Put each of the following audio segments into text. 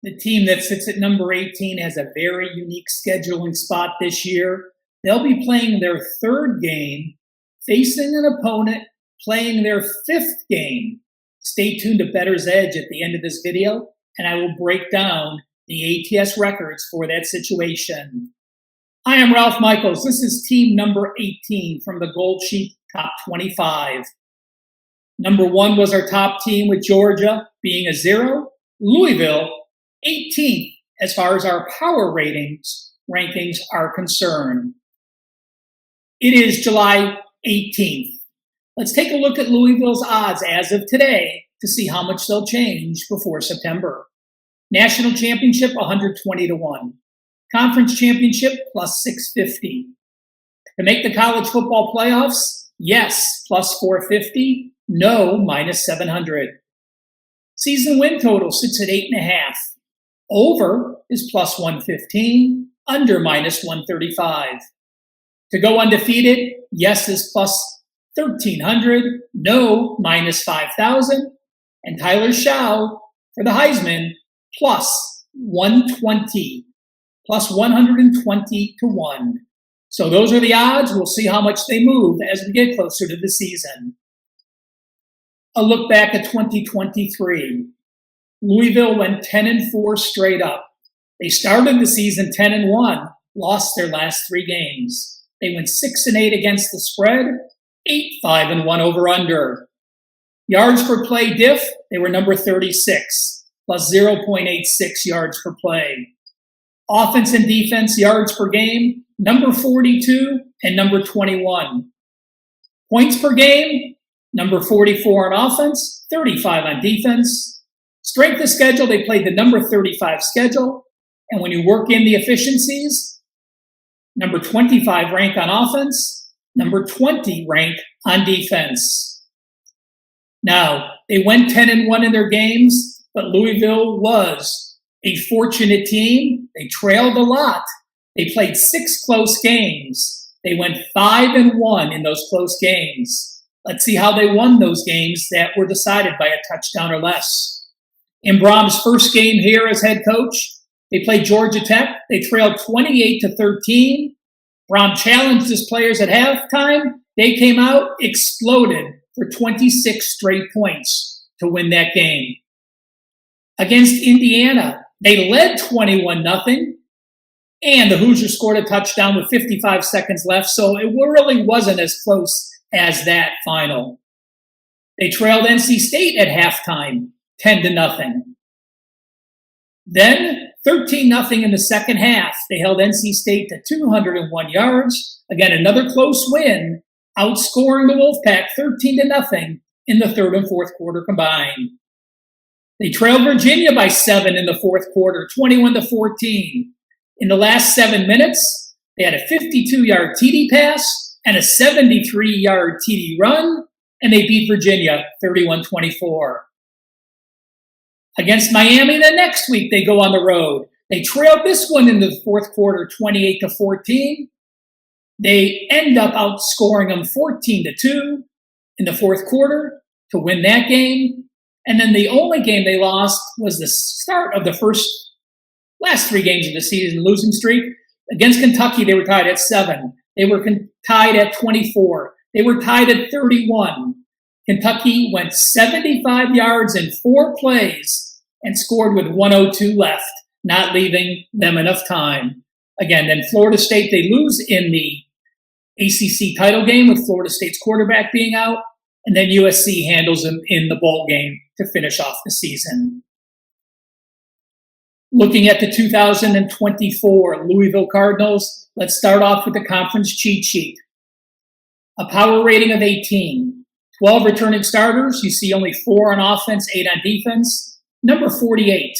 The team that sits at number 18 has a very unique scheduling spot this year. They'll be playing their third game, facing an opponent playing their fifth game. Stay tuned to Bettor's Edge at the end of this video, and I will break down the ATS records for that situation. I am Ralph Michaels. This is team number 18 from the Gold Sheet Top 25. Number 1 was our top team with Georgia being a 0. Louisville, 18th as far as our power rankings are concerned. It is July 18th. Let's take a look at Louisville's odds as of today to see how much they'll change before September. National championship, 120-1. Conference championship, plus 650. To make the college football playoffs, yes, plus 450. No, minus 700. Season win total sits at 8.5. Over is plus 115. Under minus 135. To go undefeated, yes is plus 1,300. No, minus 5,000. And Tyler Shaw for the Heisman, plus 120. Plus 120-1. So those are the odds. We'll see how much they move as we get closer to the season. A look back at 2023. Louisville went 10-4 straight up. They started the season 10-1, lost their last 3 games. They went 6-8 against the spread, 8-5-1 over under. Yards per play diff, they were number 36, plus 0.86 yards per play. Offense and defense yards per game, number 42 and number 21. Points per game, number 44 on offense, 35 on defense. Strength of schedule, they played the number 35 schedule. And when you work in the efficiencies, number 25 rank on offense, number 20 rank on defense. Now, they went 10-1 in their games, but Louisville was a fortunate team. They trailed a lot. They played 6 close games. They went 5-1 in those close games. Let's see how they won those games that were decided by a touchdown or less. In Brom's first game here as head coach, they played Georgia Tech. They trailed 28-13. Brom challenged his players at halftime. They came out, exploded for 26 straight points to win that game. Against Indiana, they led 21-0, and the Hoosiers scored a touchdown with 55 seconds left, so it really wasn't as close as that final. They trailed NC State at halftime, 10-0. Then 13-0 in the second half. They held NC State to 201 yards. Again, another close win, outscoring the Wolfpack 13-0 in the third and fourth quarter combined. They trailed Virginia by 7 in the fourth quarter, 21-14. In the last 7 minutes, they had a 52-yard TD pass and a 73-yard TD run, and they beat Virginia 31-24. Against Miami the next week, they go on the road. They trailed this one in the fourth quarter, 28-14. They end up outscoring them 14-2 in the fourth quarter to win that game. And then the only game they lost was the start of the last 3 games of the season losing streak. Against Kentucky, they were tied at 7. They were tied at 24. They were tied at 31. Kentucky went 75 yards in 4 plays and scored with 1:02 left, not leaving them enough time. Again, then Florida State, they lose in the ACC title game with Florida State's quarterback being out. And then USC handles them in the bowl game to finish off the season. Looking at the 2024 Louisville Cardinals, let's start off with the conference cheat sheet. A power rating of 18. 12 returning starters. You see only 4 on offense, 8 on defense. Number 48.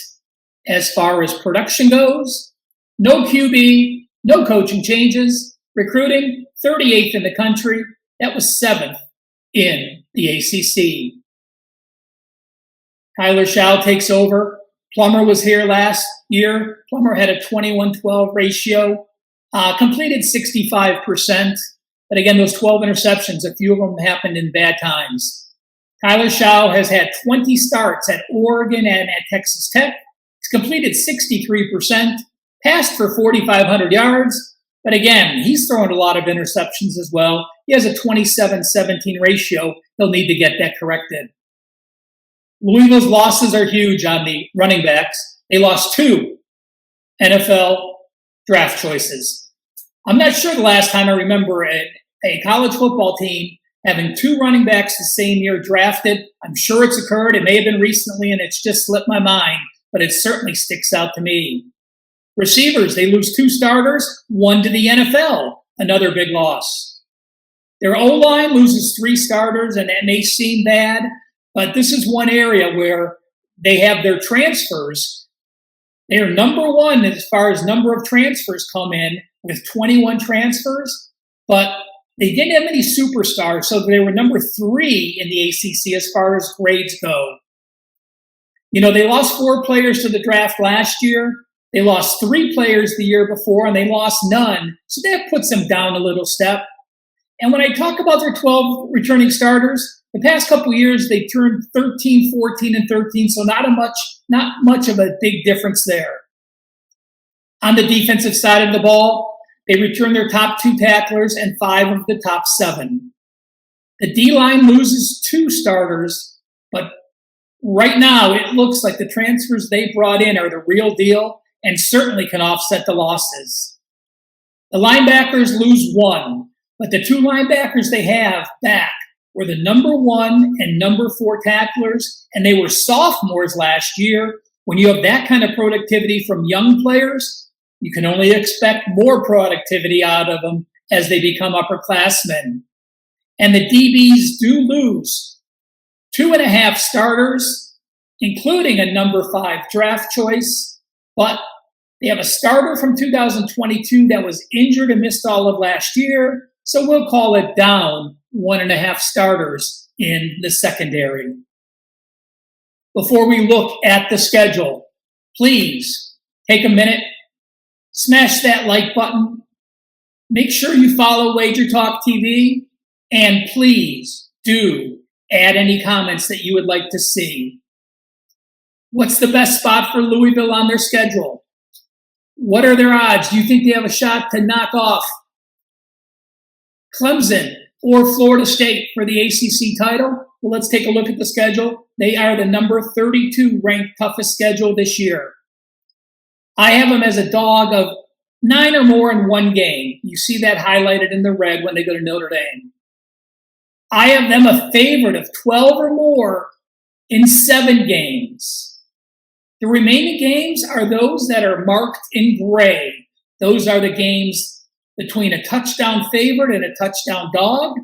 As far as production goes, no QB, no coaching changes. Recruiting, 38th in the country. That was 7th in the ACC. Tyler Shaw takes over. Plummer was here last year. Plummer had a 21-12 ratio, completed 65%. But again, those 12 interceptions, a few of them happened in bad times. Tyler Shaw has had 20 starts at Oregon and at Texas Tech, He's completed 63%, passed for 4,500 yards. But again, he's throwing a lot of interceptions as well. He has a 27-17 ratio. He'll need to get that corrected. Louisville's losses are huge on the running backs. They lost 2 NFL draft choices. I'm not sure the last time I remember a college football team having 2 running backs the same year drafted. I'm sure it's occurred. It may have been recently, and it's just slipped my mind, but it certainly sticks out to me. Receivers, they lose 2 starters, 1 to the NFL, another big loss. Their O-line loses 3 starters, and that may seem bad, but this is one area where they have their transfers. They are number 1 as far as number of transfers come in with 21 transfers, but they didn't have any superstars, so they were number 3 in the ACC as far as grades go. You know, they lost 4 players to the draft last year. They lost 3 players the year before, and they lost none. So that puts them down a little step. And when I talk about their 12 returning starters, the past couple of years, they turned 13, 14, and 13, so not much of a big difference there. On the defensive side of the ball, they returned their top 2 tacklers and 5 of the top 7. The D-line loses 2 starters, but right now it looks like the transfers they brought in are the real deal and certainly can offset the losses. The linebackers lose 1, but the 2 linebackers they have back were the number 1 and number 4 tacklers, and they were sophomores last year. When you have that kind of productivity from young players, you can only expect more productivity out of them as they become upperclassmen. And the DBs do lose 2.5 starters, including a number 5 draft choice, but they have a starter from 2022 that was injured and missed all of last year, so we'll call it down 1.5 starters in the secondary. Before we look at the schedule, please take a minute, smash that like button, make sure you follow Wager Talk TV, and please do add any comments that you would like to see. What's the best spot for Louisville on their schedule? What are their odds? Do you think they have a shot to knock off Clemson or Florida State for the ACC title? Well, let's take a look at the schedule. They are the number 32 ranked toughest schedule this year. I have them as a dog of 9 or more in 1 game. You see that highlighted in the red when they go to Notre Dame. I have them a favorite of 12 or more in 7 games. The remaining games are those that are marked in gray. Those are the games between a touchdown favorite and a touchdown dog.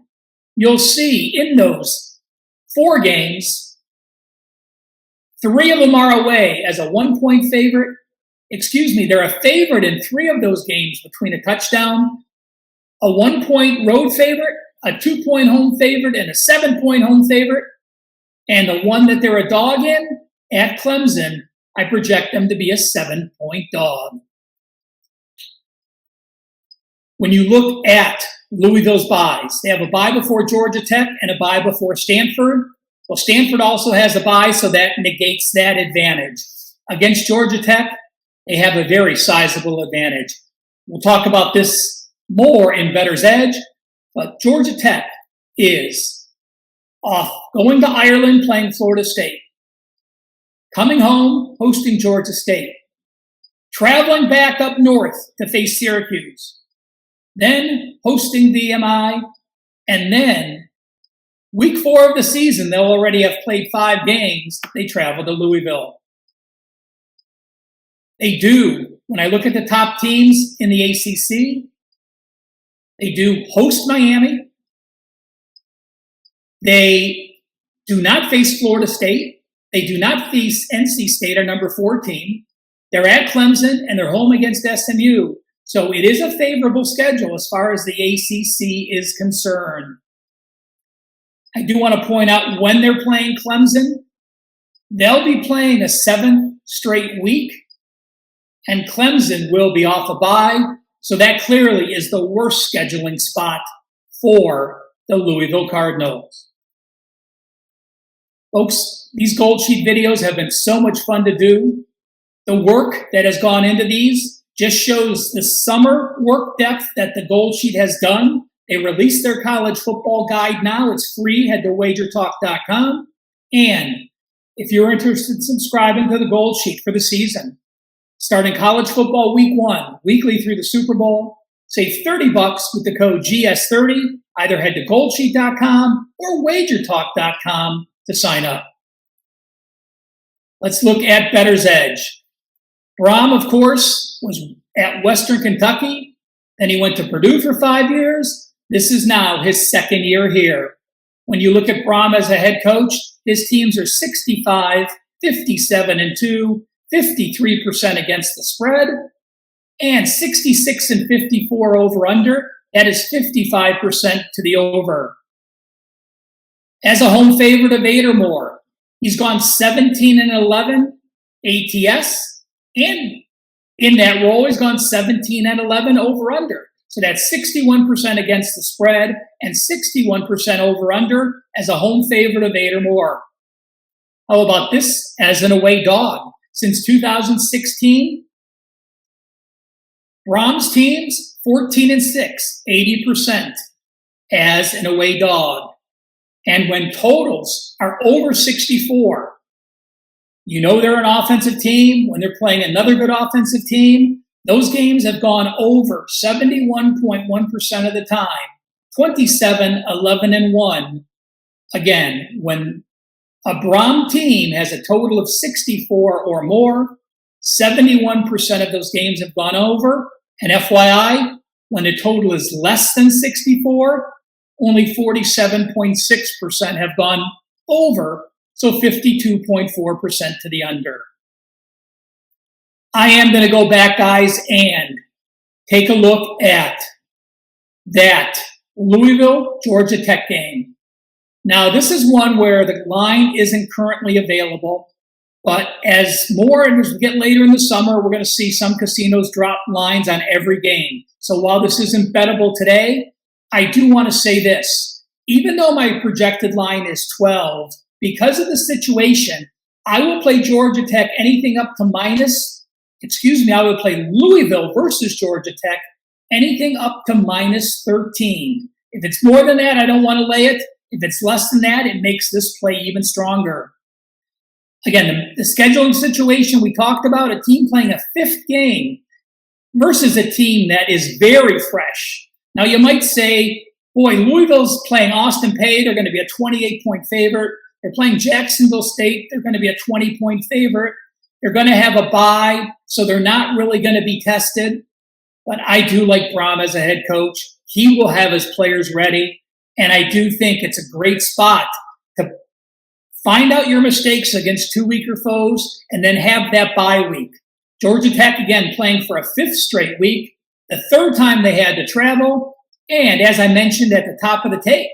You'll see in those 4 games, 3 of them are away as a 1-point favorite. They're a favorite in 3 of those games between a touchdown, a 1-point road favorite, a 2-point home favorite, and a 7-point home favorite. And the one that they're a dog in, at Clemson, I project them to be a 7-point dog. When you look at Louisville's byes, they have a bye before Georgia Tech and a bye before Stanford. Well, Stanford also has a bye, so that negates that advantage. Against Georgia Tech, they have a very sizable advantage. We'll talk about this more in Bettor's Edge, but Georgia Tech is off going to Ireland playing Florida State, coming home hosting Georgia State, traveling back up north to face Syracuse, then hosting VMI, and then week 4 of the season, they'll already have played 5 games. They travel to Louisville. They do. When I look at the top teams in the ACC, they do host Miami. They do not face Florida State. They do not face NC State, our number 4 team. They're at Clemson, and they're home against SMU. So it is a favorable schedule as far as the ACC is concerned. I do want to point out when they're playing Clemson, they'll be playing a 7th straight week, and Clemson will be off a bye. So that clearly is the worst scheduling spot for the Louisville Cardinals. Folks, these Gold Sheet videos have been so much fun to do. The work that has gone into these just shows the summer work depth that the Gold Sheet has done. They released their college football guide now. It's free. Head to wagertalk.com. And if you're interested in subscribing to the Gold Sheet for the season, starting college football week 1, weekly through the Super Bowl, save $30 with the code GS30. Either head to goldsheet.com or wagertalk.com to sign up. Let's look at Bettor's Edge. Brom, of course, was at Western Kentucky. Then he went to Purdue for 5 years. This is now his second year here. When you look at Brom as a head coach, his teams are 65, 57-2, 53% against the spread, and 66-54 over-under. That is 55% to the over. As a home favorite of 8 or more, he's gone 17-11 ATS, and in that role, he's gone 17-11 over-under. So that's 61% against the spread and 61% over-under as a home favorite of 8 or more. How about this as an away dog? Since 2016, Brom's teams 14-6, 80% as an away dog. And when totals are over 64, you know they're an offensive team. When they're playing another good offensive team, those games have gone over 71.1% of the time, 27-11-1. Again, when a Brom team has a total of 64 or more, 71% of those games have gone over. And FYI, when the total is less than 64, only 47.6% have gone over, so 52.4% to the under. I am going to go back, guys, and take a look at that Louisville, Georgia Tech game. Now, this is one where the line isn't currently available, but as we get later in the summer, we're going to see some casinos drop lines on every game. So while this isn't bettable today, I do want to say this. Even though my projected line is 12, because of the situation, I will play Georgia Tech anything up to I would play Louisville versus Georgia Tech anything up to -13. If it's more than that, I don't want to lay it. If it's less than that, it makes this play even stronger. Again, the scheduling situation we talked about, a team playing a 5th game versus a team that is very fresh. Now, you might say, boy, Louisville's playing Austin Peay. They're going to be a 28-point favorite. They're playing Jacksonville State. They're going to be a 20-point favorite. They're going to have a bye, so they're not really going to be tested. But I do like Brom as a head coach. He will have his players ready, and I do think it's a great spot to find out your mistakes against 2 weaker foes and then have that bye week. Georgia Tech, again, playing for a 5th straight week, the 3rd time they had to travel, and as I mentioned at the top of the tape,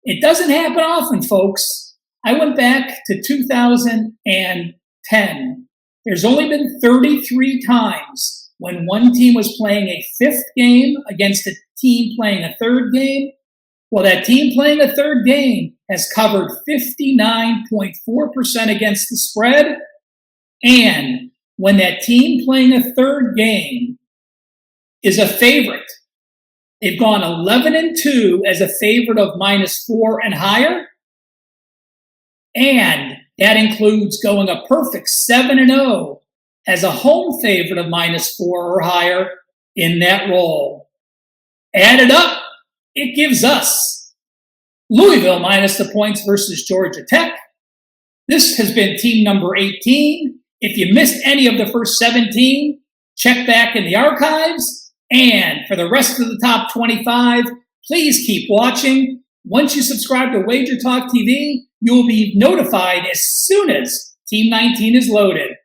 it doesn't happen often, folks. I went back to 2010. There's only been 33 times when one team was playing a 5th game against a team playing a 3rd game. Well, that team playing a 3rd game has covered 59.4% against the spread. And when that team playing a 3rd game is a favorite, they've gone 11-2 as a favorite of -4 and higher. And that includes going a perfect 7-0 as a home favorite of -4 or higher in that role. Add it up, it gives us Louisville minus the points versus Georgia Tech. This has been team number 18. If you missed any of the first 17, check back in the archives. And for the rest of the top 25, please keep watching. Once you subscribe to Wager Talk TV, you will be notified as soon as Team 19 is loaded.